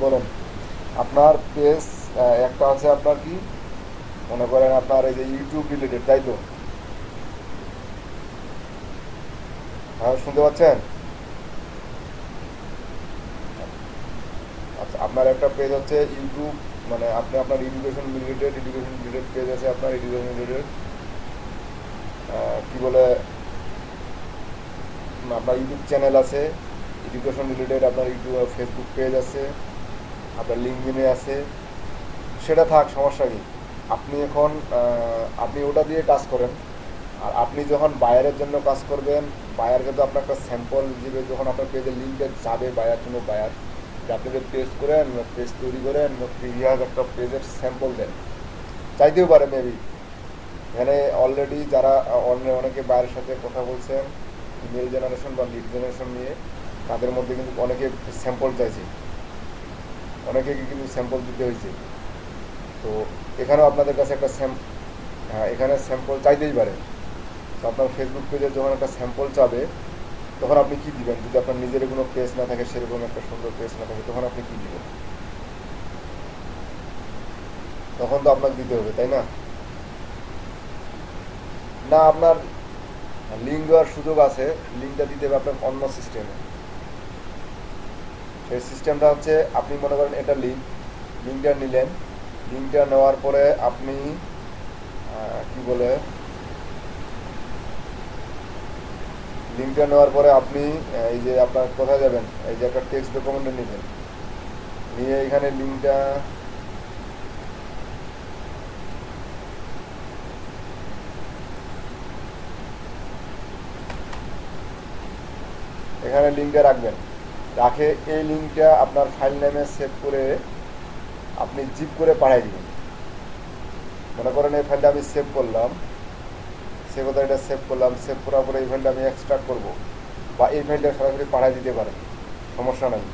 বলুন। আপনার পেজ একটা আছে আপনার কি মনে করেন আপনার এই যে ইউটিউব রিলেটেড, তাই তো? হ্যাঁ, শুনতে পাচ্ছেন? আচ্ছা, আপনার একটা পেজ হচ্ছে ইউটিউব, মানে আপনি আপনার এডুকেশন রিলেটেড পেজ আছে আপনার, এডুকেশন রিলেটেড কি বলে, আপনার ইউটিউব চ্যানেল আছে এডুকেশন রিলেটেড, আপনার ইউটিউব ফেসবুক পেজ আছে, আপনার লিঙ্কডিনে আছে। সেটা থাক, সমস্যা কি। আপনি এখন আপনি ওটা দিয়ে কাজ করেন। আর আপনি যখন বায়ারের জন্য কাজ করবেন, বায়ার কিন্তু আপনার একটা স্যাম্পল দিবে, যখন আপনার পেজের লিঙ্কে যাবে বায়ার, কোনো বায়ার যে আপনি যে পেজ করেন, পেজ তৈরি করেন, প্রিভিয়াস একটা পেজের স্যাম্পল দেন, চাইতেও পারে মেবি। এখানে অলরেডি যারা অনেকে বায়ারের সাথে কথা বলছেন ইমেল জেনারেশন বা লিড জেনারেশন নিয়ে, তাদের মধ্যে কিন্তু অনেকে স্যাম্পল চাইছে, অনেকে কিন্তু স্যাম্পল দিতে হয়েছে। তো এখানেও আপনাদের কাছে একটা হ্যাঁ, এখানে স্যাম্পল চাইতেই পারে। তো আপনার ফেসবুক পেজে যখন একটা স্যাম্পল চাবে, তখন আপনি কি দিবেন? যদি আপনার নিজের কোনো পেজ না থাকে, সেরকম একটা সুন্দর পেজ না থাকে, তখন আপনি কি দিবেন? তখন তো আপনাকে দিতে হবে, তাই না? না, আপনার লিঙ্ক দেওয়ার সুযোগ আছে, লিঙ্কটা দিতে হবে আপনার অন্য সিস্টেমে। সেই সিস্টেমটা হচ্ছে, আপনি মনে করেন এটা লিঙ্কটা নিলেন, লিঙ্কটা নেওয়ার পরে আপনি কি বলে, লিঙ্কটা নেওয়ার পরে আপনি এই যে আপনার কোথায় যাবেন, এই যে একটা টেক্সট ডকুমেন্টে নেবেন, নিয়ে এখানে লিঙ্কটা, এখানে লিঙ্কটা রাখবেন। রাখে এই লিঙ্কটা আপনার ফাইল নেমে সেভ করে আপনি জিপ করে পাঠিয়ে দিবেন। মনে করেন এই ফাইলটা আমি সেভ করলাম, সে কথা এটা সেভ করলাম, সেভ করার পরে এই ফাইলটা আমি এক্সট্রাক্ট করব, বা এই ফাইলটা সরাসরি পাঠিয়ে দিতে পারেন, সমস্যা নাই।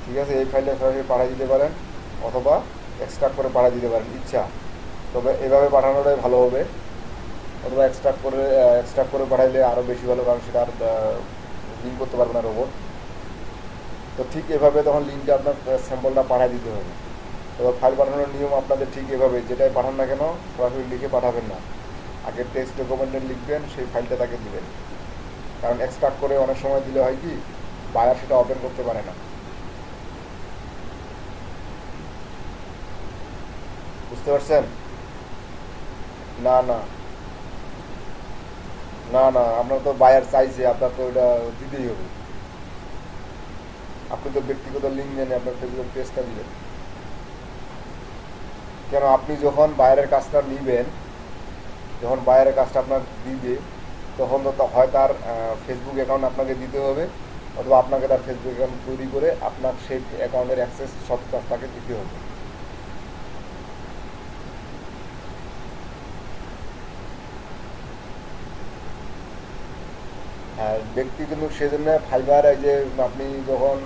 ঠিক আছে, এই ফাইলটা সরাসরি পাঠিয়ে দিতে পারেন, অথবা এক্সট্রাক্ট করে পাঠিয়ে দিতে পারেন, ইচ্ছা। তবে এভাবে পাঠানোটাই ভালো হবে। অথবা এক্সট্রাক্ট করে পাঠাইলে আরও বেশি ভালো, কারণ সেটা আর লিঙ্ক করতে পারবে না রোবট। তো ঠিক এভাবে তখন লিঙ্কটা আপনার স্যাম্পলটা পাঠিয়ে দিতে হবে। তবে ফাইল পাঠানোর নিয়ম আপনাদের ঠিক এভাবে, যেটাই পাঠান না কেন সরাসরি লিখে পাঠাবেন না, আগে টেক্সট ডকুমেন্টে লিখবেন, সেই ফাইলটা তাকে দিবেন। কারণ এক্সট্রাক্ট করে অনেক সময় দিলে হয় কি, বায়ার সেটা ওপেন করতে পারে না। বুঝতে পারছেন? না, না, না, না, আপনার তো বায়ার চাইছে, আপনার তো ওটা দিতেই হবে। আপনি তো ব্যক্তিগত লিঙ্ক নেন, আপনার ফেসবুক পেজটা দিবেন কেন? আপনি যখন বায়ারের কাজটা নিবেন, যখন বায়ারের কাজটা আপনার দিবে, তখন তো হয় তার ফেসবুক অ্যাকাউন্ট আপনাকে দিতে হবে, অথবা আপনাকে তার ফেসবুক অ্যাকাউন্ট তৈরি করে আপনার সেই অ্যাকাউন্টের অ্যাক্সেস সব কাজ তাকে দিতে হবে। আর ব্যক্তি কিন্তু সেজন্য ফাইবার, এই যে আপনি যখন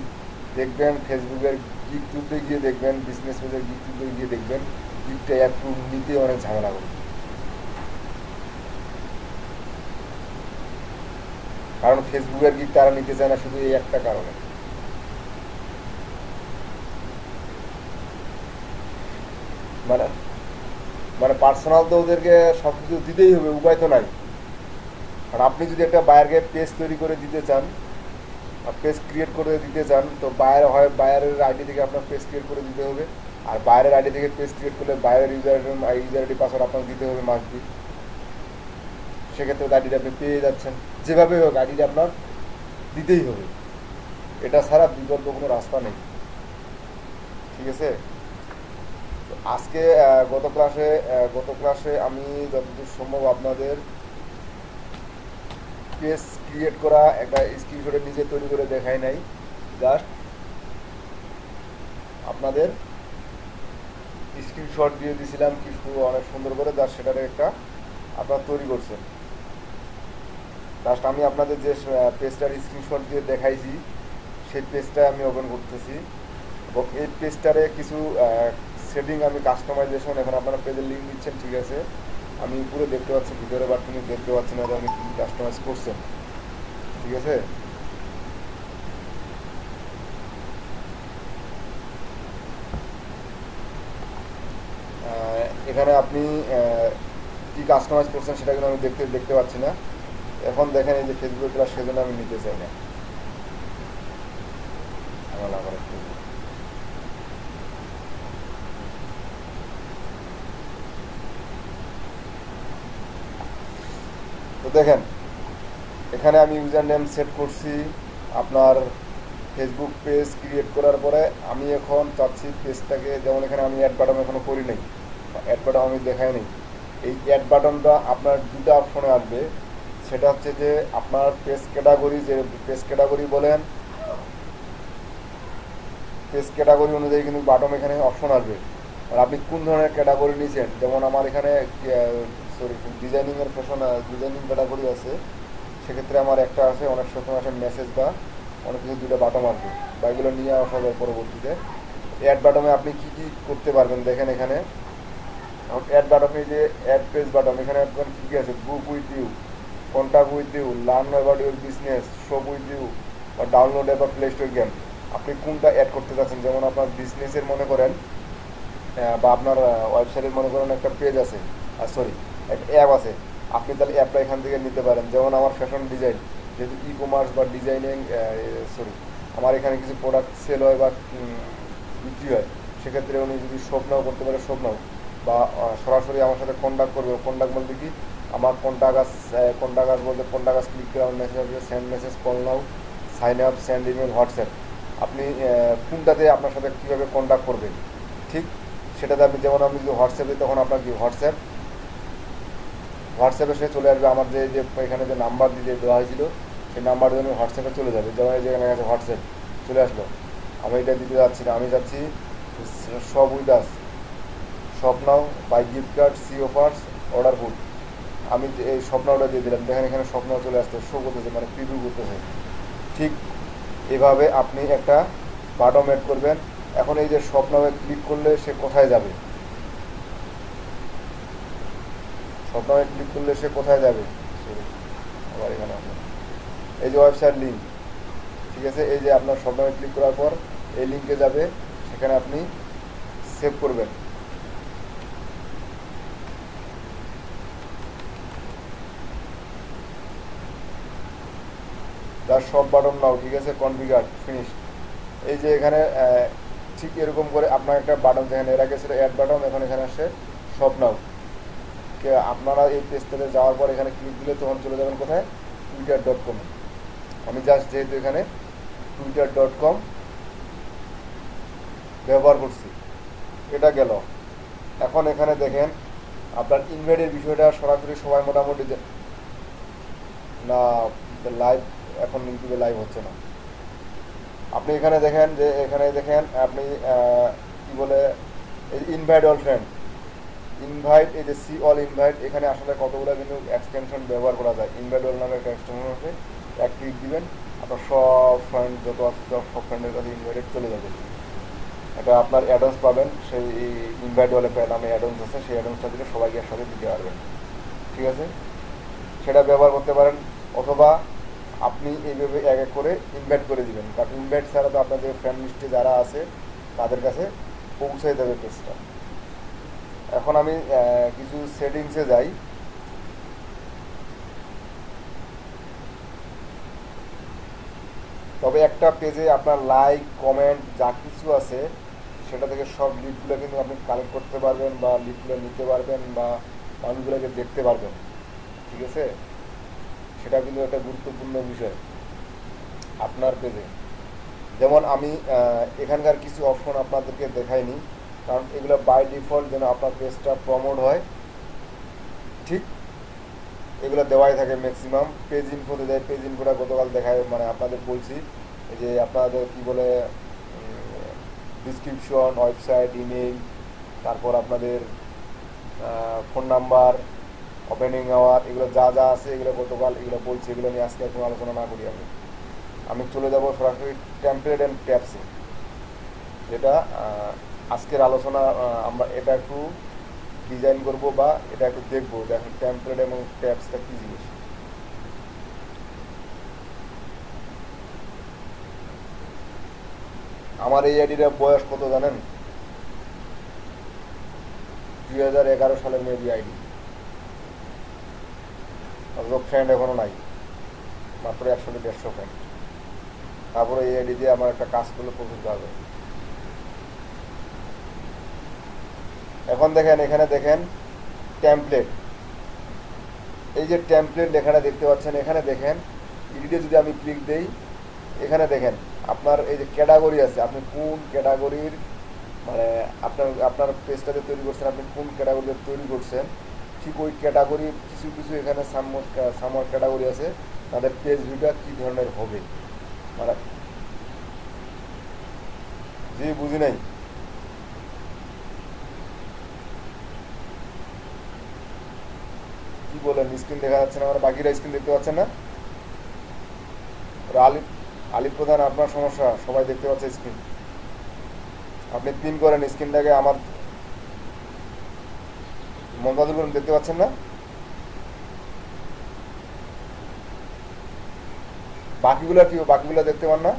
দেখবেন ফেসবুকের গিগ তুলতে গিয়ে দেখবেন, বিজনেস পেজের গিগ তুলতে গিয়ে দেখবেন গিগটা একটু নিতে অনেক ঝামেলা করে। কারণ ফেসবুকের গিগ তারা নিতে চায় না, শুধু এই একটা কারণে। মানে মানে পার্সোনাল তো ওদেরকে সব কিছু দিতেই হবে, উপায় তো নাই। আর আপনি যদি একটা বায়ারকে পেজ তৈরি করে দিতে চান, পেজ ক্রিয়েট করে দিতে চান, তো বায়ার হয় বায়ারের আইডি থেকে আপনার পেজ ক্রিয়েট করে দিতে হবে। আর বায়ারের আইডি থেকে পেজ ক্রিয়েট করলে বায়ারের ইউজার আইডি পাসওয়ার্ড আপনাকে দিতে হবে মাস্ট বি। সেক্ষেত্রে আইডিটা আপনি পেয়ে যাচ্ছেন। যেভাবে হোক আইডিটা আপনার দিতেই হবে, এটা ছাড়া বিকল্প কোনো রাস্তা নেই। ঠিক আছে? তো আজকে গত ক্লাসে আমি যতদূর সম্ভব আপনাদের পেজ ক্রিয়েট করা একটা স্ক্রিনশটে নিজে তৈরি করে দেখাই নাই, জাস্ট আপনাদের স্ক্রিনশট দিয়ে দিয়েছিলাম কিছু অনেক সুন্দর করে, জাস্ট সেটার একটা আপনারা তৈরি করছেন। জাস্ট আমি আপনাদের যে পেজটার স্ক্রিনশট দিয়ে দেখাইছি, সেই পেজটা আমি ওপেন করতেছি, এবং এই পেজটারে কিছু সেটিং আমি কাস্টমাইজেশন, এখন আপনারা পেজের লিঙ্ক দিচ্ছেন, ঠিক আছে, আমি পুরো দেখতে পাচ্ছি ভিতরে, বাট তুমি দেখতে পাচ্ছি না যে আমি কী কাস্টমাইজ করছেন। ঠিক আছে? এখানে আপনি কি কাস্টমাইজ করছেন সেটা কিন্তু আমি দেখতে পাচ্ছি না। এখন দেখেন এই যে ফেসবুক ক্লাস, সেজন্য আমি নিতে চাই না। আমার আবার একটু তো দেখেন এখানে আমি ইউজার নেম সেট করছি। আপনার ফেসবুক পেজ ক্রিয়েট করার পরে আমি এখন চাচ্ছি পেজটাকে, যেমন এখানে আমি অ্যাড বাটন এখনো করি নাই, অ্যাড বাটন আমি দেখাই নাই। এই অ্যাড বাটনটা আপনার দুটো অপশনে আসবে। সেটা হচ্ছে যে আপনার পেজ ক্যাটাগরি, যে পেজ ক্যাটাগরি বলেন, পেজ ক্যাটাগরি অনুযায়ী কিন্তু বাটন এখানে অপশন আসবে। আর আপনি কোন ধরনের ক্যাটাগরি নিয়েছেন, যেমন আমার এখানে সরি ডিজাইনিংয়ের ফ্যাশন ডিজাইনিং ক্যাটাগরি আছে, সেক্ষেত্রে আমার একটা আছে, অনেক সময় আসে মেসেজ বা অনেক কিছু দুটো বাটন আসবে, বা এগুলো নিয়ে আসা যায় পরবর্তীতে। অ্যাড বাটনে আপনি কী কী করতে পারবেন দেখেন এখানে। অ্যাড বাটনে যে অ্যাড পেজ বাটন, এখানে আপনার কী কী আছে, book with you, contact with you, learn about your business, shop with you, বা ডাউনলোড বা প্লে স্টোর গেম। আপনি কোনটা অ্যাড করতে চাচ্ছেন, যেমন আপনার বিজনেসের মনে করেন বা আপনার ওয়েবসাইটের মনে করেন একটা পেজ আছে, সরি একটা অ্যাপ আছে, আপনি তাহলে অ্যাপটা এখান থেকে নিতে পারেন। যেমন আমার ফ্যাশন ডিজাইন, যেহেতু ই কমার্স বা ডিজাইনিং, সরি আমার এখানে কিছু প্রোডাক্ট সেল হয় বা বিক্রি হয়, সেক্ষেত্রে উনি যদি শপ নাও করতে পারে শপ নাও, বা সরাসরি আমার সাথে কন্ট্যাক্ট করবে। কন্ট্যাক্ট বলতে কি, আমার কন্ট্যাক্ট বলতে কন্ট্যাক্ট ক্লিক করে আমার মেসেজ আসবে, send message, call now, sign up, send email, WhatsApp. আপনি কোনটাতে আপনার সাথে কীভাবে কন্ট্যাক্ট করবে, ঠিক সেটাতে আপনি, যেমন আমি যদি হোয়াটসঅ্যাপে, তখন আপনার কি হোয়াটসঅ্যাপে সে চলে আসবে। আমার যে যে এখানে যে নাম্বার দিয়ে দেওয়া হয়েছিল, সেই নাম্বার জন্য হোয়াটসঅ্যাপে চলে যাবে। যেমন এই যে এখানে আছে হোয়াটসঅ্যাপ চলে আসলো। আমি এটা দিতে যাচ্ছি না, আমি যাচ্ছি সব with us, shop now, buy gift card, see offers, order food. আমি এই স্বপ্নটা দিয়ে দিলাম, দেখেন এখানে স্বপ্ন চলে আসতে শো করতেছে, মানে প্রিভিউ করতেছে। ঠিক এভাবে আপনি একটা বাটন এড করবেন। এখন এই যে স্বপ্নমে ক্লিক করলে সে কোথায় যাবে, স্বপ্নমে ক্লিক করলে সে কোথায় যাবে, আবার এখানে আপনার এই যে ওয়েবসাইট লিঙ্ক, ঠিক আছে, এই যে আপনার স্বপ্নমে ক্লিক করার পর এই লিঙ্কে যাবে, সেখানে আপনি সেভ করবেন। তার সব বাটন নাও, ঠিক আছে, কনফিগার, ফিনিশ। এই যে এখানে ঠিক এরকম করে আপনার একটা বাটন, যেখানে এর আগে ছিল অ্যাড বাটন, এখন এখানে আসে সব নাও। আপনারা এই পেজটাতে যাওয়ার পর এখানে ক্লিক দিলে তখন চলে যাবেন কোথায়, twitter.com। আমি জাস্ট যেহেতু এখানে twitter.com ব্যবহার করছি, এটা গেল। এখন এখানে দেখেন আপনার ইনভাইটের বিষয়টা সরাসরি সবাই মোটামুটি না, লাইভ এখন ইউটিউবে লাইভ হচ্ছে না। আপনি এখানে দেখেন যে এখানে দেখেন আপনি কি বলে, এই ইনভাইট অল ফ্রেন্ড, ইনভাইট, এই যে সি অল ইনভাইট, এখানে আসলে কতগুলো কিন্তু এক্সটেনশন ব্যবহার করা যায়। ইনভাইট অল নামে একটা এক্সটেনশন আছে, এক ক্লিক দিবেন, আপনার সব ফ্রেন্ড যত আছে সব ফ্রেন্ডের কাছে ইনভাইটেড চলে যাবে। এটা আপনার অ্যাডভান্স পাবেন, সেই ইনভাইট অলে নামে অ্যাডভান্স আছে, সেই অ্যাডভান্সটা দিলে সবাইকে একসাথে দিতে পারবেন, ঠিক আছে। সেটা ব্যবহার করতে পারেন, অথবা আপনি এইভাবে এক এক করে ইনভাইট করে দিবেন, কারণ ইনভাইট ছাড়া তো আপনাদের ফ্রেন্ড লিস্টে যারা আছে তাদের কাছে পৌঁছে দেবে পেজটা। এখন আমি কিছু সেটিংসে যাই। তবে একটা পেজে আপনার লাইক, কমেন্ট যা কিছু আছে সেটা থেকে সব লিডগুলো কিন্তু আপনি কালেক্ট করতে পারবেন, বা লিডগুলো নিতে পারবেন, বা মানুষগুলোকে দেখতে পারবেন, ঠিক আছে। সেটা কিন্তু একটা গুরুত্বপূর্ণ বিষয় আপনার পেজে। যেমন আমি এখানকার কিছু অপশন আপনাদেরকে দেখাইনি, কারণ এগুলো বাই ডিফল্ট যেন আপনার পেজটা প্রমোট হয়, ঠিক এগুলো দেওয়াই থাকে ম্যাক্সিমাম। পেজ ইনফোতে যায়, পেজ ইনফোটা গতকাল দেখায়, মানে আপনাদের বলছি এই যে আপনাদের কি বলে ডিসক্রিপশন, ওয়েবসাইট, ইমেল, তারপর আপনাদের ফোন নাম্বার, ওপেনিং আওয়ার, এগুলো যা যা আছে এগুলো গতকাল এগুলো বলছি, এগুলো নিয়ে আজকে কোনো আলোচনা না করি। আমি চলে যাব সরাসরি টেমপ্লেট অ্যান্ড ট্যাবসে, যেটা আজকের আলোচনা। আমরা এটা একটু ডিজাইন করব বা এটা একটু দেখবো, দেখেন টেমপ্লেট এবং ট্যাবসটা কী জিনিস। আমার এই আইডিটার বয়স কত জানেন? 2011 সালের মেবি আইডি, অথচ ফ্রেন্ড এখনো নাই, মাত্র 100-150 ফ্রেন্ড। তারপরে এই আইডি দিয়ে আমার একটা কাজ করলে প্রচুর কাজ হয়। এখন দেখেন, এখানে দেখেন টেমপ্লেট, এই যে টেমপ্লেট লেখাটা দেখতে পাচ্ছেন, এখানে দেখেন এডিটে যদি আমি ক্লিক দেই, এখানে দেখেন আপনার এই যে ক্যাটাগরি আছে, আপনি কোন ক্যাটাগরির মানে আপনার আপনার পেজটাতে তৈরি করছেন, আপনি কোন ক্যাটাগরিতে তৈরি করছেন, ঠিক ওই ক্যাটাগরি কিছু কিছু এখানে সামর ক্যাটাগরি আছে, তাদের পেজ ভিউটা কী ধরনের হবে, মানে জি বুঝি নাই। কি বলেন, স্ক্রিন দেখা যাচ্ছে না? আমার বাকিরা স্ক্রিন দেখতে পাচ্ছেন না? আলিফ আলিফ প্রধান, আপনার সমস্যা, সবাই দেখতে পাচ্ছে স্ক্রিন। আপনি পিন করেন স্ক্রিনটাকে, আমার মমতাজুল করেন, দেখতে পাচ্ছেন না? বাকিগুলো কি, বাকিগুলো দেখতে পান না?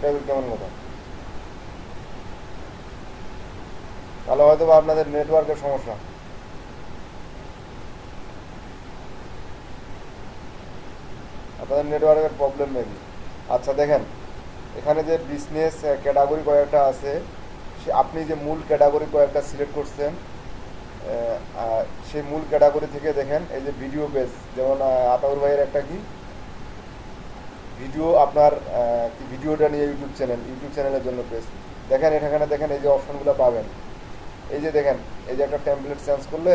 এটা কেমন কথা? তাহলে হয়তো বা আপনাদের নেটওয়ার্কের সমস্যা। আপনাদের নেটওয়ার্কের প্রবলেম মেবি। আচ্ছা দেখেন, এখানে যে বিজনেস ক্যাটাগরি কয়েকটা আছে, সে আপনি যে মূল ক্যাটাগরি কয়েকটা সিলেক্ট করছেন, সেই মূল ক্যাটাগরি থেকে দেখেন এই যে ভিডিও পেজ, যেমন আতাউর ভাইয়ের একটা কি ভিডিও, আপনার কি ভিডিওটা নিয়ে ইউটিউব চ্যানেলের জন্য পেজ, দেখেন এখানে দেখেন এই যে অপশনগুলো পাবেন, এই যে দেখেন এই যে একটা টেমপ্লেট চেঞ্জ করলে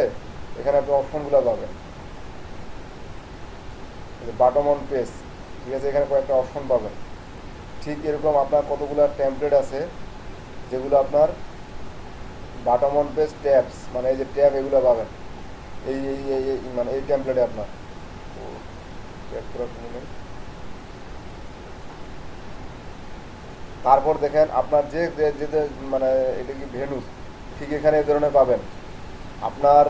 এখানে আপনি অপশনগুলো পাবেন, বাটম অন পেজ, ঠিক আছে, এখানে কয়েকটা অপশন পাবেন। ঠিক এরকম আপনার কতগুলো টেমপ্লেট আছে যেগুলো আপনার বাটম অন পেজ ট্যাবস, মানে এই যে ট্যাব, এগুলো পাবেন এই এই এই এই- মানে এই টেমপ্লেটে আপনার। তো check করার কোনো নেই। তারপর দেখেন আপনার যে মানে এটা কি ভেনুস, ঠিক এখানে এই ধরনের পাবেন। আপনার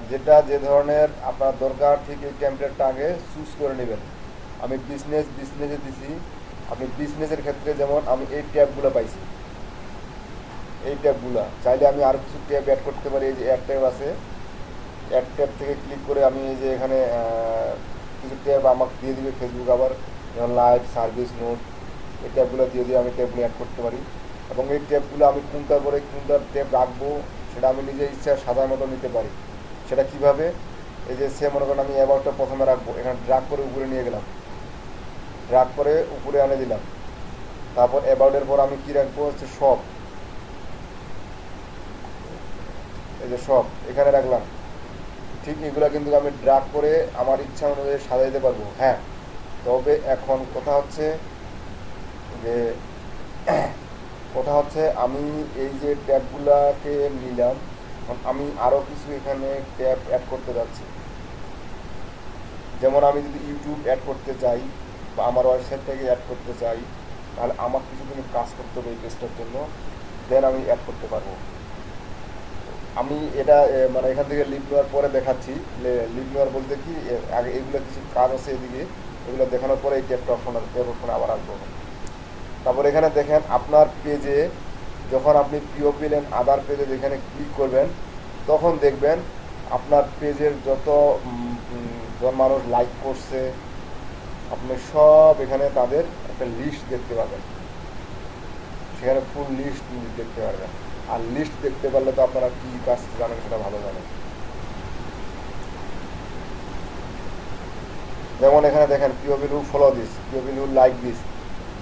যেটা যে ধরনের আপনার দরকার, ঠিক এই টেমপ্লেটটা আগে চুজ করে নেবেন। আমি বিজনেসে দিছি, আপনি বিজনেসের ক্ষেত্রে যেমন আমি এই ট্যাবগুলো পাইছি, এই ট্যাবগুলো চাইলে আমি আরও কিছু ট্যাব অ্যাড করতে পারি। এই যে অ্যাড ট্যাব আছে, অ্যাড ট্যাব থেকে ক্লিক করে আমি এই যে এখানে কিছু ট্যাব আমাকে দিয়ে দিবে ফেসবুক, আবার যেমন লাইভ সার্ভিস নোট, এই ট্যাবগুলো দিয়ে আমি ট্যাবগুলো অ্যাড করতে পারি। এবং এই ট্যাবগুলো আমি কোনটার ট্যাব রাখবো সেটা আমি নিজের ইচ্ছা সাধারণ মতো নিতে পারি। সেটা কিভাবে, এই যে সে মনে করেন আমি অ্যাবাউটটা প্রথমে রাখবো, এখানে ড্রাগ করে উপরে নিয়ে গেলাম, ড্রাগ করে উপরে আনে দিলাম। তারপর অ্যাবাউটের পর আমি কি রাখবো হচ্ছে শপ, এই যে শপ এখানে রাখলাম। ঠিক এগুলো কিন্তু আমি ড্রাগ করে আমার ইচ্ছা অনুযায়ী সাজাইতে পারবো। হ্যাঁ, তবে এখন যে কথা হচ্ছে আমি এই যে ট্যাবগুলাকে নিলাম, আমি আরও কিছু এখানে ট্যাব অ্যাড করতে যাচ্ছি। যেমন আমি যদি ইউটিউব অ্যাড করতে চাই বা আমার ওয়েবসাইটটাকে অ্যাড করতে চাই, তাহলে আমার কিছু দিন কাজ করতে হবে এই পেজটার জন্য, দেন আমি অ্যাড করতে পারবো। আমি এটা মানে এখান থেকে লিভ নেওয়ার পরে দেখাচ্ছি। লিভ নেওয়ার বলতে কি, আগে এগুলো কিছু কাজ আছে এদিকে, এগুলো দেখানোর পরে এই ট্যাব অপশন আবার আসবো। তারপর এখানে দেখেন আপনার পেজে যখন আপনি পিওপিএল এন্ড আদার পেজে যেখানে ক্লিক করবেন, তখন দেখবেন আপনার পেজের যত মানুষ লাইক করছে, আপনি সব এখানে তাদের একটা লিস্ট দেখতে পাবেন, সেখানে ফুল লিস্ট দেখতে পারবেন। আর লিস্ট দেখতে পারলে তো আপনারা কী কাজ জানেন সেটা ভালো জানেন। যেমন এখানে দেখেন people who follow this, people who like this,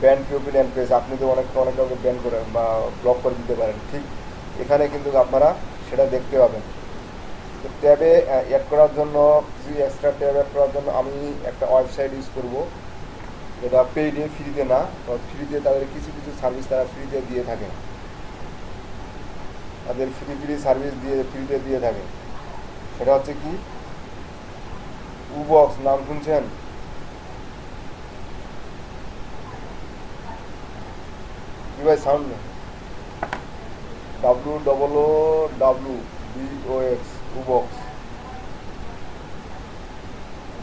ban people and page, আপনি তো অনেক কাউকে ব্যান করেন বা ব্লক করে দিতে পারেন। ঠিক এখানে কিন্তু আপনারা সেটা দেখতে পাবেন। তো ট্যাবে অ্যাড করার জন্য, কিছু এক্সট্রা ট্যাব অ্যাড করার জন্য আমি একটা ওয়েবসাইট ইউজ করব, যেটা পেইডে, ফ্রিতে না, ফ্রিতে তাদের কিছু কিছু সার্ভিস তারা ফ্রিতে দিয়ে থাকে, তাদের ফ্রি সার্ভিস ফ্রিতে দিয়ে থাকে। সেটা হচ্ছে কি, উবক্স, নাম শুনছেন? কি ভাই সাউন্ড নেই? WOOWBOX, উবক্স,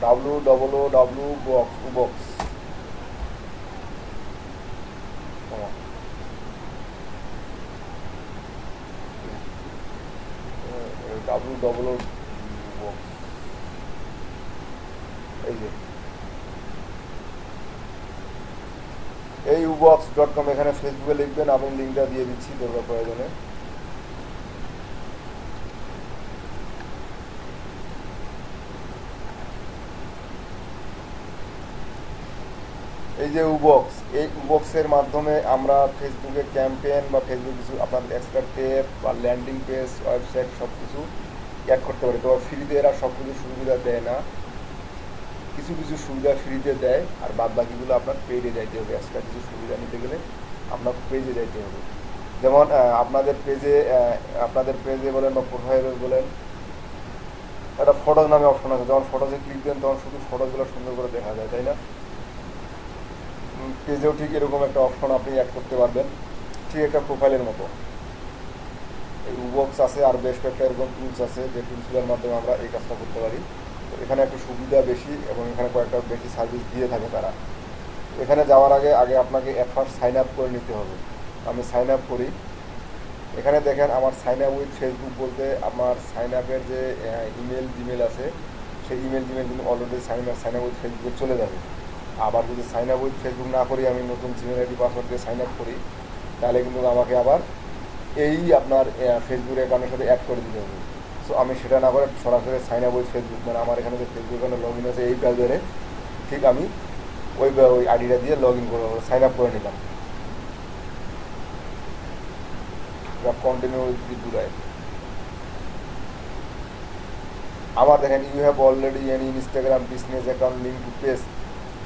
www box www box, এই যে এই ubox.com, এখানে ফেসবুকে লিখবেন, আমি লিঙ্কটা দিয়ে দিচ্ছি দরকার প্রয়োজনে। এই যে উবক্স, এই উবক্সের মাধ্যমে আমরা ফেসবুকে ক্যাম্পেইন বা ফেসবুক কিছু আপনার এক্সট্রা টেপ বা ল্যান্ডিং পেজ, ওয়েবসাইট সব কিছু অ্যাড করতে পারি। তো ফ্রিতে এরা সব কিছু সুবিধা দেয় না, কিছু কিছু সুবিধা ফ্রিতে দেয়, আর বাদ বাকিগুলো আপনার পেজে যাইতে হবে। এক্সট্রা কিছু সুবিধা নিতে গেলে আপনার পেজে যাইতে হবে। যেমন আপনাদের পেজে বলেন বা প্রোফাইলে বলেন, একটা ফটোজ নামে অপশন আছে, যখন ফটোজে ক্লিক দেন তখন শুধু ফটোজগুলো সুন্দর করে দেখা যায়, তাই না? পেজেও ঠিক এরকম একটা অপশন আপনি অ্যাড করতে পারবেন, ঠিক একটা প্রোফাইলের মতো। এই উবক্স আছে, আর বেশ কয়েকটা এরকম টুলস আছে যে টুলসগুলোর মাধ্যমে আমরা এই কাজটা করতে পারি। তো এখানে একটু সুবিধা বেশি এবং এখানে কয়েকটা বেশি সার্ভিস দিয়ে থাকে তারা। এখানে যাওয়ার আগে আপনাকে অ্যাট ফার্স্ট সাইন আপ করে নিতে হবে। আমি সাইন আপ করি। এখানে দেখেন আমার সাইন আপ উইথ ফেসবুক বলতে আমার সাইন আপের যে ইমেল জিমেল আছে, সেই ইমেল জিমেল কিন্তু অলরেডি সাইন আপ উইথ ফেসবুকে চলে যাবে। আবার যদি সাইন আপ উইথ ফেসবুক না করি, আমি নতুন জিমেল আইডি পাসওয়ার্ড দিয়ে সাইন আপ করি, তাহলে কিন্তু আমাকে আবার এই আপনার ফেসবুক অ্যাকাউন্টের সাথে অ্যাড করে দিতে হবে। সো আমি সেটা না করে সরাসরি সাইন আপ উইথ ফেসবুক, মানে আমার এখানে যে ফেসবুক অ্যাকাউন্টে লগ ইন আছে এই ব্রাউজারে, ঠিক আমি ওই আইডিটা দিয়ে লগ ইন করে সাইন আপ করে নিলাম। Continue with the life. আবার দেখেন you have already any Instagram business account link to page,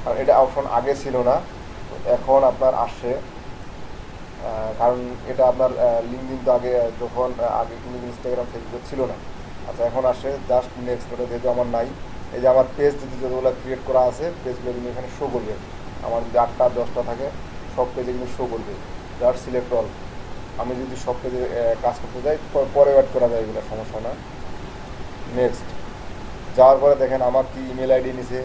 আর এটা অপশন আগে ছিল না, এখন আপনার আসছে। কারণ এটা আপনার লিঙ্কডিন তো আগে কিন্তু ইনস্টাগ্রাম ফেসবুক ছিল না। আচ্ছা, এখন আসে জাস্ট নেক্সট। ওটা যেহেতু আমার নাই, এই যে আমার পেজ যদি যতগুলো ক্রিয়েট করা আছে পেজগুলো কিন্তু এখানে শো করবে। আমার যদি 8টা 10টা থাকে সব পেজে কিন্তু শো করবে। Just select all. আমি যদি সব পেজে কাজ করতে যাই পরে অ্যাড করা যায়, এগুলো সমস্যা না। নেক্সট যাওয়ার পরে দেখেন আমার কি ইমেল আইডি নিছে,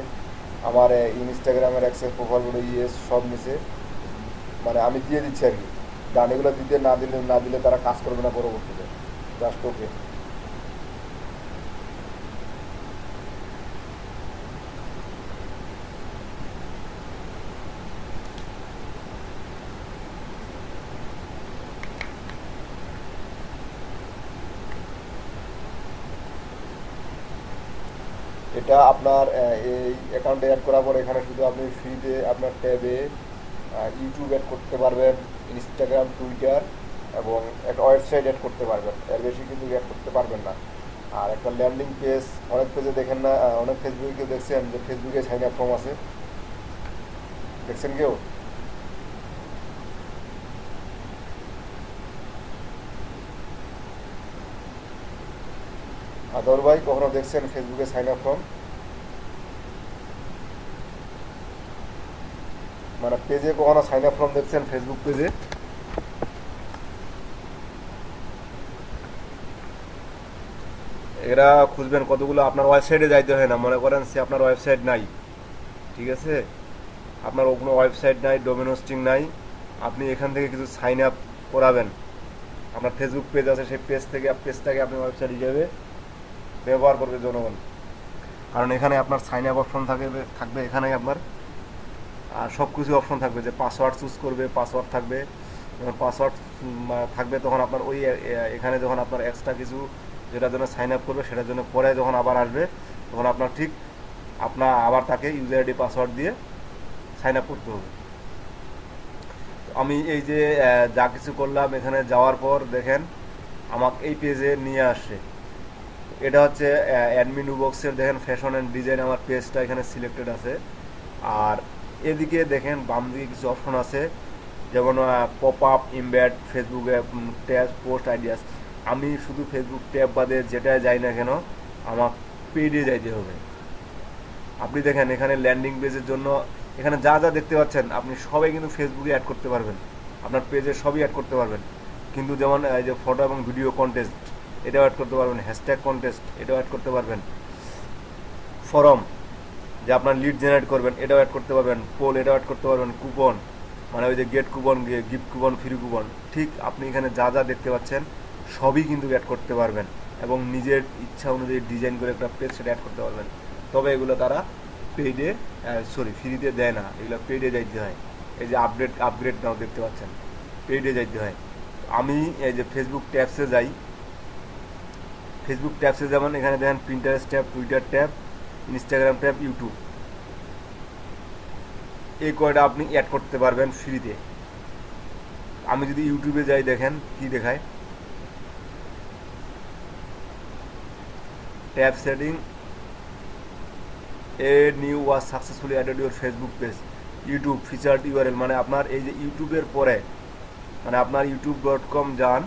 আমার ইনস্টাগ্রামের অ্যাক্সেস প্রোফাইল ইয়েস সব নিছে, মানে আমি দিয়ে দিচ্ছি আর কি। ডান, এগুলো দিতে না দিলে তারা কাজ করবে না পরবর্তীতে। Just okay. এটা আপনার এই অ্যাকাউন্টে অ্যাড করার পর এখানে শুধু আপনি ফ্রিতে আপনার ট্যাবে ইউটিউব অ্যাড করতে পারবেন, ইনস্টাগ্রাম, টুইটার এবং একটা ওয়েবসাইট অ্যাড করতে পারবেন। এর বেশি কিন্তু অ্যাড করতে পারবেন না। আর একটা ল্যান্ডিং পেজ, অনেক পেজে দেখেন না, অনেক ফেসবুকে কেউ দেখছেন যে ফেসবুকে সাইন আপ ফর্ম আছে, দেখছেন কেউ? আদর ভাই, কখনো দেখছেন ফেসবুকে সাইন আপ ফর্ম? মানে পেজে কখনো সাইন আপ ফর্ম দেখছেন ফেসবুক পেজে? এরা খুঁজবেন কতগুলো, আপনার ওয়েবসাইটে যাইতে হয় না। মনে করেন সে আপনার ওয়েবসাইট নাই, ঠিক আছে, আপনার কোনো ওয়েবসাইট নাই, ডোমেন হোস্টিং নাই, আপনি এখান থেকে কিছু সাইন আপ করাবেন। আপনার ফেসবুক পেজ আছে, সেই পেজটাকে আপনি ওয়েবসাইট হিসেবে ব্যবহার করবে জনগণ। কারণ এখানে আপনার সাইন আপ অপশন থাকবে এখানে আপনার আর সব কিছু অপশন থাকবে, যে পাসওয়ার্ড চুজ করবে, পাসওয়ার্ড থাকবে। যখন পাসওয়ার্ড থাকবে তখন আপনার ওই এখানে যখন আপনার এক্সট্রা কিছু যেটার জন্য সাইন আপ করবে সেটার জন্য পরে যখন আবার আসবে তখন আপনার ঠিক আবার তাকে ইউজার আইডি পাসওয়ার্ড দিয়ে সাইন আপ করতে হবে। আমি এই যে যা কিছু করলাম, এখানে যাওয়ার পর দেখেন আমাকে এই পেজে নিয়ে আসছে। এটা হচ্ছে অ্যাডমিন বক্সের, দেখেন ফ্যাশন অ্যান্ড ডিজাইন আমার পেজটা এখানে সিলেক্টেড আছে। আর এদিকে দেখেন বাম দিকে কিছু অপশন আছে, যেমন পপ আপ, ইমবেড, ফেসবুকে ট্যাগ, পোস্ট, আইডিয়াস। আমি শুধু ফেসবুক ট্যাব বাদে যেটাই যাই না কেন আমার পেজে যাইতে হবে। আপনি দেখেন এখানে ল্যান্ডিং পেজের জন্য এখানে যা যা দেখতে পাচ্ছেন আপনি সবাই কিন্তু ফেসবুকে অ্যাড করতে পারবেন, আপনার পেজে সবই অ্যাড করতে পারবেন। কিন্তু যেমন এই যে ফটো এবং ভিডিও কন্টেস্ট, এটাও অ্যাড করতে পারবেন, হ্যাশট্যাগ কন্টেস্ট এটাও অ্যাড করতে পারবেন, ফরম যে আপনার লিড জেনারেট করবেন এটাও অ্যাড করতে পারবেন, পোল এটাও অ্যাড করতে পারবেন, কুপন মানে ওই যে get coupon, gift coupon, free coupon, ঠিক আপনি এখানে যা যা দেখতে পাচ্ছেন সবই কিন্তু অ্যাড করতে পারবেন এবং নিজের ইচ্ছা অনুযায়ী ডিজাইন করে একটা পেজ সেটা অ্যাড করতে পারবেন। তবে এগুলো তারা পেইডে ফ্রিতে দেয় না, এগুলো পেইডে যাইতে হয়। এই যে আপগ্রেড নাও দেখতে পাচ্ছেন, পেইডে যাইতে হয়। আমি এই যে ফেসবুক ট্যাবসে যাই, ফেসবুক ট্যাবসে যেমন এখানে দেখেন Pinterest tab, Twitter tab, Instagram tab, YouTube, এই কয়টা আপনি অ্যাড করতে পারবেন ফ্রিতে। আমি যদি ইউটিউবে যাই দেখেন কি দেখায়, tab setting, a new was successfully added your Facebook page, YouTube featured URL, মানে আপনার এই যে ইউটিউবের পরে মানে আপনার youtube.com যান,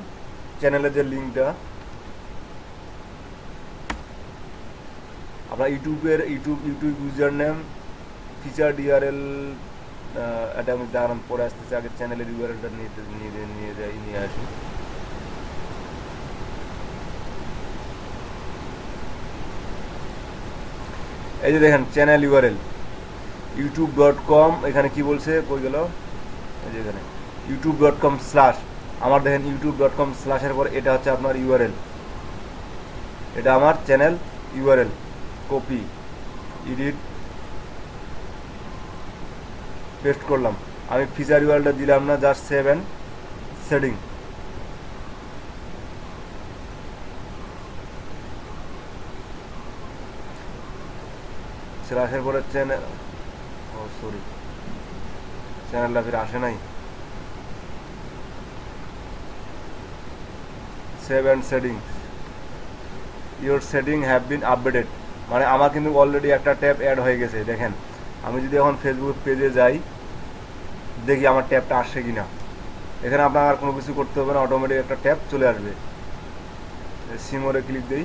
চ্যানেলের যে লিঙ্কটা আপনার YouTube user name, featured URL, এটা আমি দাঁড়ান পরে আসতেছে, আগে চ্যানেলের ইউআরএলটা নিয়ে আসি। এই যে দেখেন চ্যানেল ইউআরএল youtube.com, এখানে কি বলছে, কই গেল, এই যে এখানে youtube.com স্ল্যাশ, আমার দেখেন youtube.com স্ল্যাশের পর এটা হচ্ছে আপনার ইউআরএল, এটা আমার channel URL, copy, edit, paste করলাম। আমি ফিচার ইউআরএলটা দিলাম না, জাস্ট সেভ অ্যান্ড সেটিং। স্ল্যাশের পরে চ্যানেল, ও সরি চ্যানেলটা ফির আসে নাই, save and setting, your setting have been updated, মানে আমার কিন্তু অলরেডি একটা ট্যাব অ্যাড হয়ে গেছে। দেখেন আমি যদি এখন ফেসবুক পেজে যাই দেখি আমার ট্যাবটা আসছে কি না, এখানে আপনার আর কোনো কিছু করতে হবে না, অটোমেটিক একটা ট্যাব চলে আসবে। সিমোরে ক্লিক দিই,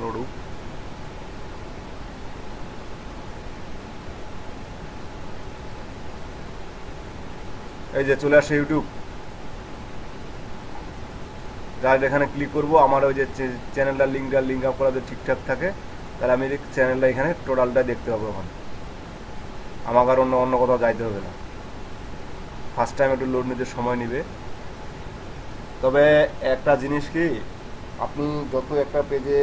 লোডু, এই যে চলে আসে ইউটিউব। যার এখানে ক্লিক করবো আমার ওই যে চ্যানেলটার লিঙ্ক আপ করা যদি ঠিকঠাক থাকে তাহলে আমি চ্যানেলটা এখানে টোটালটা দেখতে পাবো। এখন আমাকে আর অন্য কোথাও যাইতে হবে না। ফার্স্ট টাইম একটু লোড নিতে সময় নেবে, তবে একটা জিনিস কি, আপনি যত একটা পেজে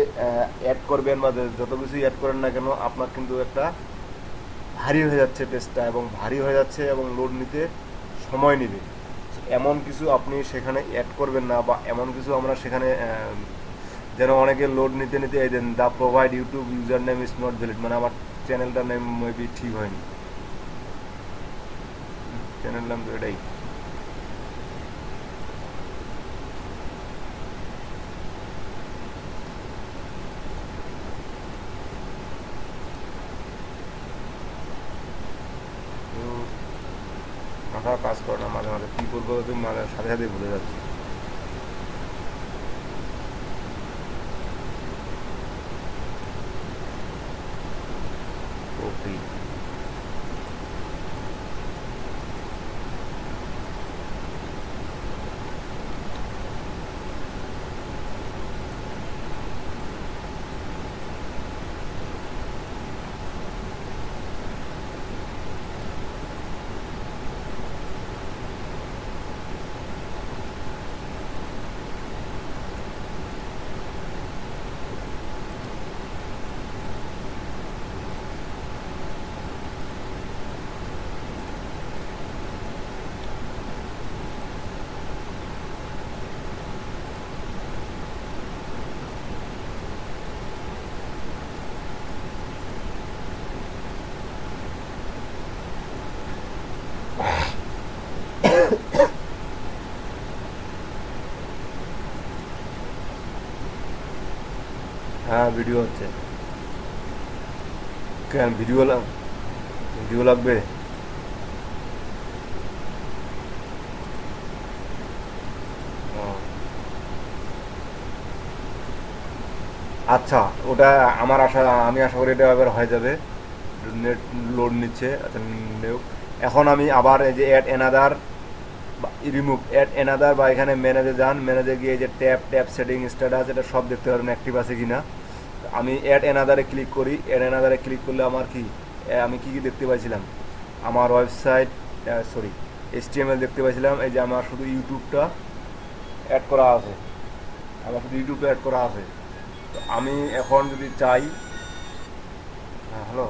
অ্যাড করবেন বা যত কিছুই অ্যাড করেন না কেন আপনার কিন্তু একটা ভারী হয়ে যাচ্ছে পেজটা, এবং ভারী হয়ে যাচ্ছে এবং লোড নিতে সময় নেবে। এমন কিছু আপনি সেখানে অ্যাড করবেন না, বা এমন কিছু আমরা সেখানে যেন অনেকে লোড নিতে নিতে এই then the provide YouTube user name is not valid, মানে আমার চ্যানেলটার নেম মেবি ঠিক হয়নি, চ্যানেল নাম তো এটাই। মাথা কাজ করে না, মাঝে মাঝে কী করবো তুমি মাঝে সাথে সাথে ভুলে যাচ্ছি। ওকে, হ্যাঁ ভিডিও হচ্ছে, কেন ভিডিও লাগবে? আচ্ছা, ওটা আমি আশা করি এটা এবার হয়ে যাবে। নেট লোড নিচ্ছে, আচ্ছা নেওক। এখন আমি আবার এই যে অ্যাড এনাদার অ্যাড এনাদার বা এখানে ম্যানেজে যান, ম্যানেজে গিয়ে যে ট্যাব সেটিং, স্ট্যাটাস, এটা সব দেখতে পারবেন অ্যাক্টিভ আছে কিনা। আমি অ্যাড এনাদারে ক্লিক করি, অ্যাড এনাদারে ক্লিক করলে আমার কি আমি কী কী দেখতে পাইছিলাম, আমার ওয়েবসাইট, সরি, HTML দেখতে পাইছিলাম। এই যে আমার শুধু ইউটিউবটা অ্যাড করা আছে, আমার শুধু ইউটিউবটা অ্যাড করা আছে। তো আমি এখন যদি চাই, হ্যাঁ হ্যালো,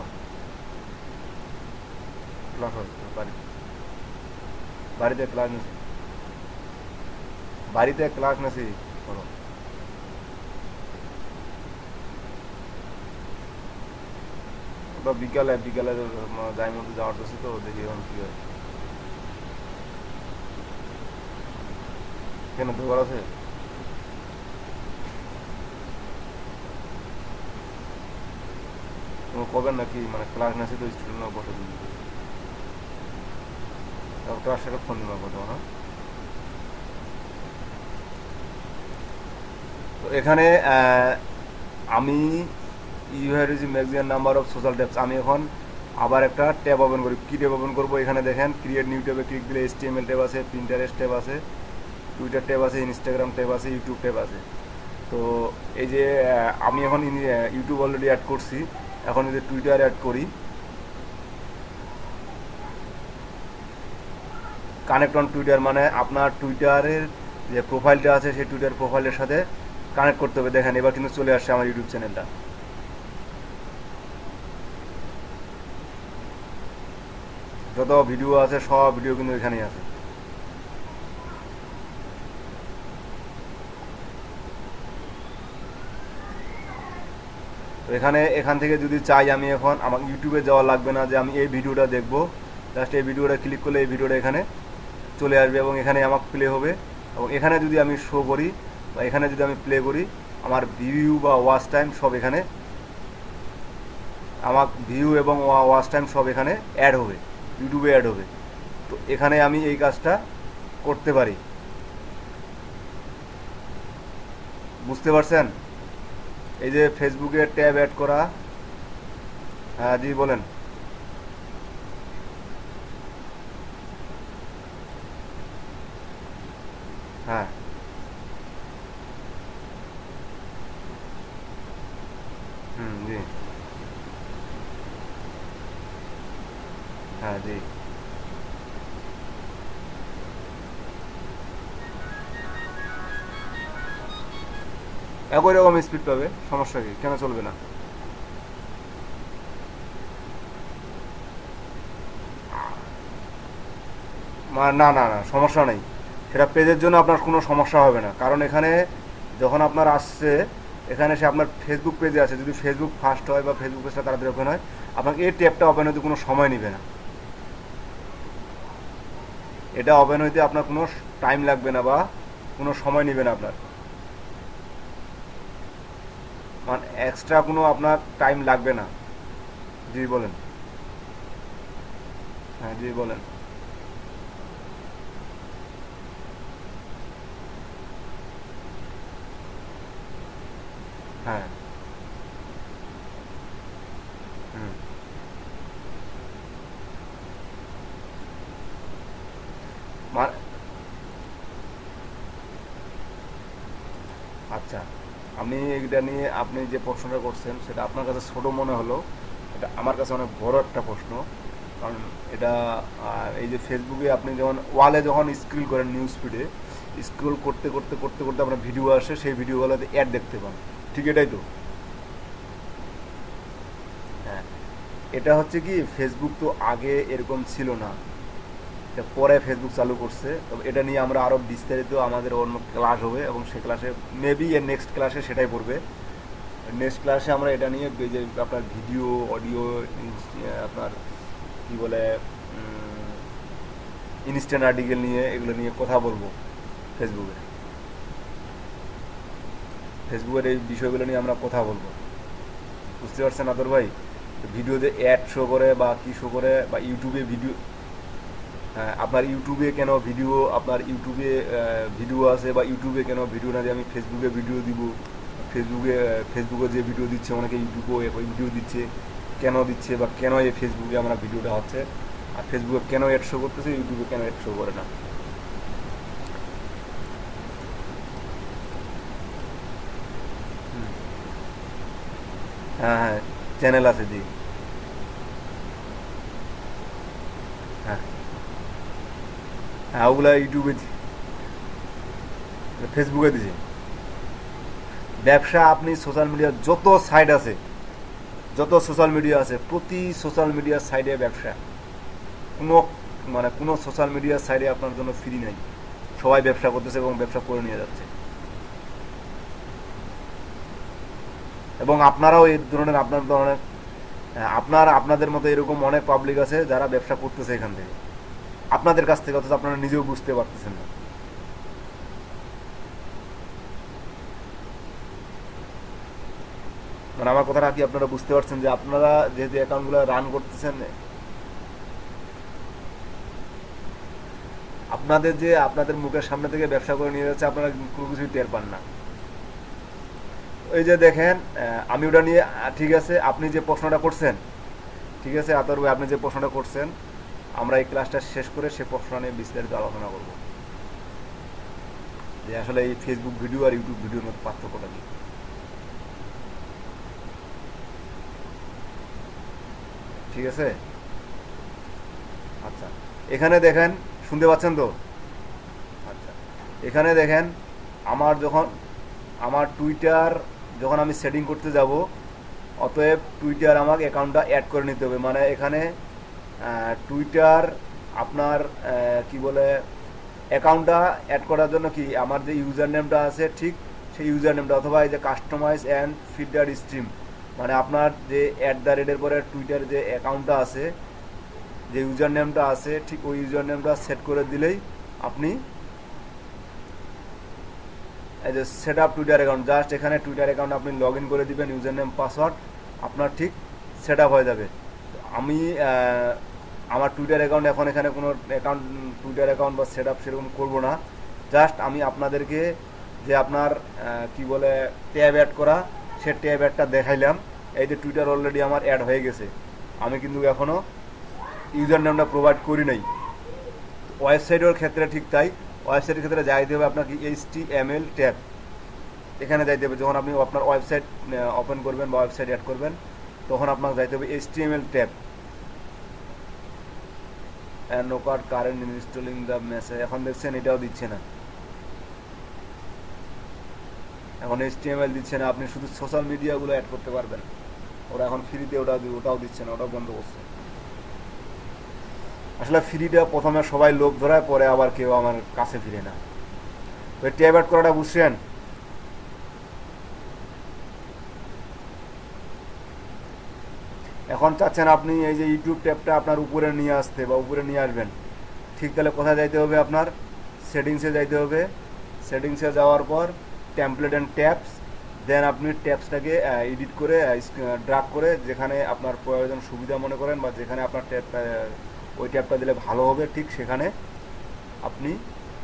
ক্লাস বাড়ি, বাড়িতে ক্লাস নিছি, বাড়িতে ক্লাস নিছি করো। ওটা বিকালে বিকালে যাই মধ্যে যাওয়ার করছি, তো দেখি এখন কী হয়। কেন দোকান আছে? তুমি করবেন নাকি, মানে ক্লাস নিছি তো স্টুডেন্ট বসে দিবি, তারপর ক্লাস সাথে ফোন দিবা কথা, হ্যাঁ। তো এখানে আমি you have received maximum number of social tabs, আমি এখন আবার একটা ট্যাব ওপেন করি। কী ট্যাব ওপেন করবো, এখানে দেখেন ক্রিয়েট নিউ ট্যাবে ক্লিক দিলে HTML ট্যাব আছে, পিন্টারেস্ট ট্যাব আছে, টুইটার ট্যাব আছে, ইনস্টাগ্রাম ট্যাব আছে, ইউটিউব ট্যাব আছে। তো এই যে আমি এখন ইউটিউব অলরেডি অ্যাড করছি, এখন যদি টুইটার অ্যাড করি, কানেক্ট অন টুইটার মানে আপনার টুইটারের যে প্রোফাইলটা আছে সেই টুইটার প্রোফাইলের সাথে কানেক্ট করতে হবে। দেখেন এবার কিন্তু চলে আসছে আমার ইউটিউব চ্যানেলটা। যত ভিডিও আছে সব ভিডিও কিন্তু এখানেই আছে। তো এখান থেকে যদি চাই, আমি এখন আমার ইউটিউবে যাওয়া লাগবে না যে আমি এই ভিডিওটা দেখবো, জাস্ট এই ভিডিওটা ক্লিক করলে এই ভিডিওটা এখানে চলে আসবে এবং এখানে আমার প্লে হবে। এবং এখানে যদি আমি শো করি বা এখানে যদি আমি প্লে করি, আমার ভিউ বা ওয়াচ টাইম সব এখানে, আমার ভিউ এবং ওয়াচ টাইম সব এখানে অ্যাড হবে, ইউটিউবে অ্যাড হবে। তো এখানে আমি এই কাজটা করতে পারি, বুঝতে পারছেন? এই যে ফেসবুকে ট্যাব অ্যাড করা। হ্যাঁ জি বলেন। হ্যাঁ হুম জি, হ্যাঁ জি, একই রকম স্পিড পাবে, সমস্যা কি, কেন চলবে না? না না না, সমস্যা নেই, সেটা পেজের জন্য আপনার কোনো সমস্যা হবে না। কারণ এখানে যখন আপনার আসছে, এখানে সে আপনার ফেসবুক পেজে আছে, যদি ফেসবুক ফার্স্ট হয় বা ফেসবুক পেজটা তাড়াতাড়ি ওপেন হয়, আপনাকে এই ট্যাবটা ওপেন হতে কোনো সময় নেবে না। এটা ওপেন হইতে আপনার কোনো টাইম লাগবে না বা কোনো সময় নেবে না আপনার, মানে এক্সট্রা কোনো আপনার টাইম লাগবে না। জি বলেন। হ্যাঁ জি বলেন। হ্যাঁ হুম। মা- আচ্ছা, আমি এটা নিয়ে আপনি যে প্রশ্নটা করছেন সেটা আপনার কাছে ছোট মনে হলো, এটা আমার কাছে অনেক বড় একটা প্রশ্ন। কারণ এটা এই যে ফেসবুকে আপনি যখন ওয়ালে যখন স্ক্রল করেন, নিউজ ফিডে স্ক্রল করতে করতে করতে করতে আপনার ভিডিও আসে, সেই ভিডিওগুলোতে অ্যাড দেখতে পান, ঠিক এটাই তো? হ্যাঁ, এটা হচ্ছে কি, ফেসবুক তো আগে এরকম ছিল না, এটা পরে ফেসবুক চালু করছে। তবে এটা নিয়ে আমরা আরও বিস্তারিত আমাদের অন্য ক্লাস হবে এবং সে ক্লাসে মেবি এর নেক্সট ক্লাসে সেটাই পড়বে। নেক্সট ক্লাসে আমরা এটা নিয়ে যে আপনার ভিডিও অডিও, আপনার কি বলে, ইনস্ট্যান্ট আর্টিকেল নিয়ে, এগুলো নিয়ে কথা বলবো ফেসবুকে। ফেসবুকের এই বিষয়গুলো নিয়ে আমরা কথা বলবো, বুঝতে পারছেন আদর ভাই? ভিডিওতে অ্যাড শো করে বা কী শো করে, বা ইউটিউবে ভিডিও, হ্যাঁ আপনার ইউটিউবে কেন ভিডিও, আপনার ইউটিউবে ভিডিও আছে, বা ইউটিউবে কেন ভিডিও না দিয়ে আমি ফেসবুকে ভিডিও দিব, ফেসবুকে যে ভিডিও দিচ্ছে অনেকে ইউটিউবেও একই ভিডিও দিচ্ছে, কেন দিচ্ছে, বা কেন এই ফেসবুকে আমরা ভিডিওটা হচ্ছে, আর ফেসবুকে কেন অ্যাড শো করতেছে, ইউটিউবে কেন অ্যাড শো করে না। হ্যাঁ হ্যাঁ, চ্যানেল আছে জি। হ্যাঁ ওগুলা ইউটিউবে ফেসবুকে দিছি। ব্যবসা আপনি সোশ্যাল মিডিয়ার যত সাইট আছে, যত সোশ্যাল মিডিয়া আছে, প্রতি সোশ্যাল মিডিয়ার সাইডে ব্যবসা। কোনো কোনো সোশ্যাল মিডিয়ার সাইডে আপনার জন্য ফ্রি নাই, সবাই ব্যবসা করতেছে এবং ব্যবসা করে নিয়ে যাচ্ছে। এবং আপনারাও এই ধরনের আপনাদের মতো এরকম অনেক পাবলিক আছে যারা ব্যবসা করতেছে এখান থেকে, আপনাদের কাছ থেকে, অথচ আপনারা নিজেও বুঝতে পারতেছেন না। আমার কথাটা কি আপনারা বুঝতে পারছেন যে আপনারা যেহেতু অ্যাকাউন্টগুলো রান করতেছেন, আপনাদের মুখের সামনে থেকে ব্যবসা করে নিয়ে যাচ্ছে, আপনারা কোনো কিছুই টের পান না। এই যে দেখেন, আমি ওটা নিয়ে ঠিক আছে, আপনি যে প্রশ্নটা করছেন, ঠিক আছে আতর ভাই, আপনি যে প্রশ্নটা করছেন, আমরা এই ক্লাসটা শেষ করে সে প্রশ্ন নিয়ে বিস্তারিত আলোচনা করব যে আসলে এই ফেসবুক ভিডিও আর ইউটিউব ভিডিওর মধ্যে পার্থক্যটা কি। ঠিক আছে, আচ্ছা এখানে দেখেন, শুনতে পাচ্ছেন তো? আচ্ছা, এখানে দেখেন, আমার টুইটার যখন আমি সেটিং করতে যাব, অতএব টুইটার আমাকে অ্যাকাউন্টটা অ্যাড করে নিতে হবে। মানে এখানে টুইটার আপনার কি বলে, অ্যাকাউন্টটা অ্যাড করার জন্য কি আমার যে ইউজার নেমটা আছে, ঠিক সেই ইউজার নেমটা, অথবা এই যে কাস্টমাইজ অ্যান্ড ফিল্টার স্ট্রিম, মানে আপনার যে @এর পরে টুইটার যে অ্যাকাউন্টটা আছে, যে ইউজার নেমটা আছে, ঠিক ওই ইউজার নেমটা সেট করে দিলেই আপনি এই যে set up Twitter account, just এখানে টুইটার অ্যাকাউন্ট আপনি লগ ইন করে দিবেন, ইউজার নেম পাসওয়ার্ড আপনার ঠিক সেট আপ হয়ে যাবে। আমি আমার টুইটার অ্যাকাউন্ট এখন এখানে কোনো অ্যাকাউন্ট, টুইটার অ্যাকাউন্ট বা সেট আপ সেরকম করবো না। জাস্ট আমি আপনাদেরকে যে আপনার কি বলে ট্যাব অ্যাড করা, সে ট্যাব অ্যাডটা দেখাইলাম। এই যে টুইটার অলরেডি আমার অ্যাড হয়ে গেছে, আমি কিন্তু এখনও ইউজার নেমটা প্রোভাইড করি নাই। ওয়েবসাইটের ক্ষেত্রে ঠিক তাই, ওয়েবসাইটের ক্ষেত্রে যাইতে হবে আপনাকে HTML ট্যাব, এখানে যাইতে হবে। যখন আপনি আপনার ওয়েবসাইট ওপেন করবেন বা ওয়েবসাইট অ্যাড করবেন, তখন আপনাকে যাইতে হবে HTML tab. No card current installing the message, এখন দেখছেন এটাও দিচ্ছে না, এখন HTML দিচ্ছে না। আপনি শুধু সোশ্যাল মিডিয়াগুলো অ্যাড করতে পারবেন, ওরা এখন ফ্রিতে ওটাও দিচ্ছে না, ওটাও বন্ধ করছে। আসলে ফ্রিটা প্রথমে সবাই লোভ ধরায়, পরে আবার কেউ আমার কাছে ফিরে না। ওই ট্যাব অ্যাড করাটা বুঝছেন? এখন চাচ্ছেন আপনি এই যে ইউটিউব ট্যাবটা আপনার উপরে নিয়ে আসতে বা উপরে নিয়ে আসবেন, ঠিক তাহলে কোথায় যাইতে হবে? আপনার সেটিংসে যাইতে হবে। সেটিংসে যাওয়ার পর টেমপ্লেট অ্যান্ড ট্যাবস, দেন আপনি ট্যাবসটাকে এডিট করে ড্রাগ করে যেখানে আপনার প্রয়োজন সুবিধা মনে করেন, বা যেখানে আপনার ট্যাবটা, ওই ট্যাবটা দিলে ভালো হবে, ঠিক সেখানে আপনি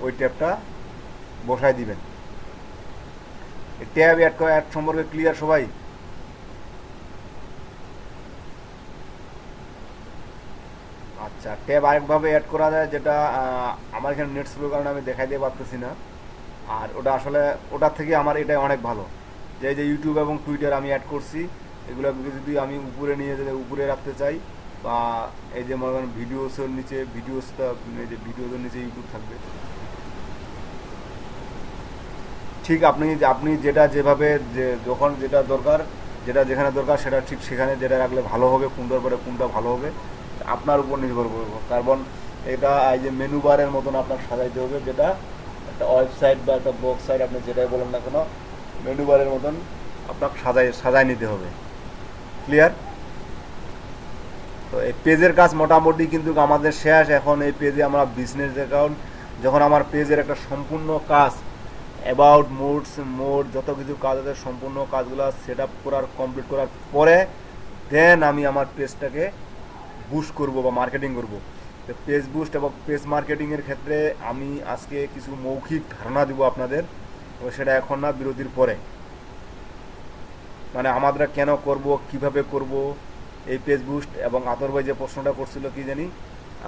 ওই ট্যাবটা বসায় দিবেন। ট্যাব অ্যাড সম্পর্কে ক্লিয়ার সবাই? আচ্ছা, ট্যাব আরেকভাবে অ্যাড করা যায়, যেটা আমার এখানে নেট স্লোর কারণে আমি দেখাই দিয়ে পারতেছি না। আর ওটা আসলে ওটার থেকে আমার এটাই অনেক ভালো, যে এই যে ইউটিউব এবং টুইটার আমি অ্যাড করছি, এগুলোকে যদি আমি উপরে নিয়ে যেতে উপরে রাখতে চাই, বা এই যে মনে করেন ভিডিওসের নিচে, ভিডিওসটা এই যে ভিডিওদের নিচে ইউটিউব থাকবে, ঠিক আপনি যেটা যেভাবে যে যখন যেটা দরকার, যেটা যেখানে দরকার সেটা ঠিক সেখানে যেটা রাখলে ভালো হবে, কোনটার পরে কোনটা ভালো হবে আপনার উপর নির্ভর করবো। কারণ এটা এই যে মেনু বারের মতন আপনার সাজাইতে হবে, যেটা একটা ওয়েবসাইট বা একটা ব্লগ সাইট আপনি যেটাই বলেন না কেন, মেনু বারের মতন আপনার সাজায় নিতে হবে। ক্লিয়ার? তো এই পেজের কাজ মোটামুটি কিন্তু আমাদের শেষ। এখন এই পেজে আমরা বিজনেস অ্যাকাউন্ট, যখন আমার পেজের একটা সম্পূর্ণ কাজ, অ্যাবাউট মোড যত কিছু কাজ আছে, সম্পূর্ণ কাজগুলো সেট আপ করার কমপ্লিট করার পরে দেন আমি আমার পেজটাকে বুস্ট করব বা মার্কেটিং করব। তো পেজ বুস্ট এবং পেজ মার্কেটিংয়ের ক্ষেত্রে আমি আজকে কিছু মৌখিক ধারণা দিব আপনাদের, তো সেটা এখন না, বিরতির পরে। মানে আমরা কেন করব, কিভাবে করব এই পেজ বুস্ট। এবং আতর ভাই যে প্রশ্নটা করছিল কি জানি,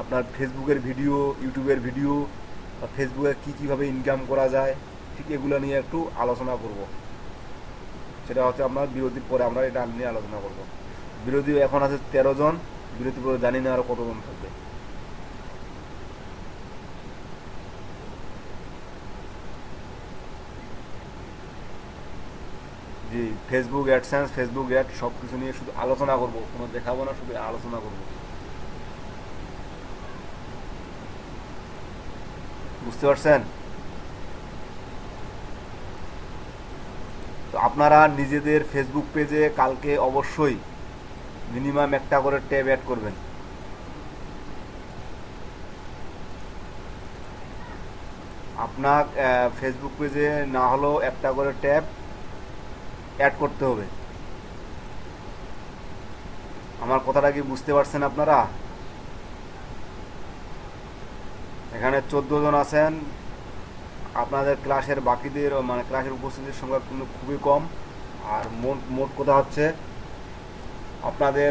আপনার ফেসবুকের ভিডিও, ইউটিউবের ভিডিও, বা ফেসবুকে কীভাবে ইনকাম করা যায়, ঠিক এগুলো নিয়ে একটু আলোচনা করব। সেটা হচ্ছে আপনার বিরতির পরে আমরা এটা নিয়ে আলোচনা করব। বিরতি এখন আছে 13 জন, বিরতির পরে জানি না আরও কতজন থাকবে। জি, ফেসবুক অ্যাডসেন্স, ফেসবুক অ্যাড সব কিছু নিয়ে শুধু আলোচনা করব, কোনো দেখাবো না, শুধু আলোচনা করব। বুঝতে পারছেন? তো আপনারা নিজেদের ফেসবুক পেজে কালকে অবশ্যই মিনিমাম একটা করে ট্যাব অ্যাড করবেন। আপনার ফেসবুক পেজে না হলেও একটা করে ট্যাব অ্যাড করতে হবে। আমার কথাটা কি বুঝতে পারছেন আপনারা? এখানে 14 জন আছেন। আপনাদের ক্লাসের বাকিদের মানে ক্লাসের উপস্থিতির সংখ্যা কিন্তু খুবই কম। আর মোট মোট কথা হচ্ছে আপনাদের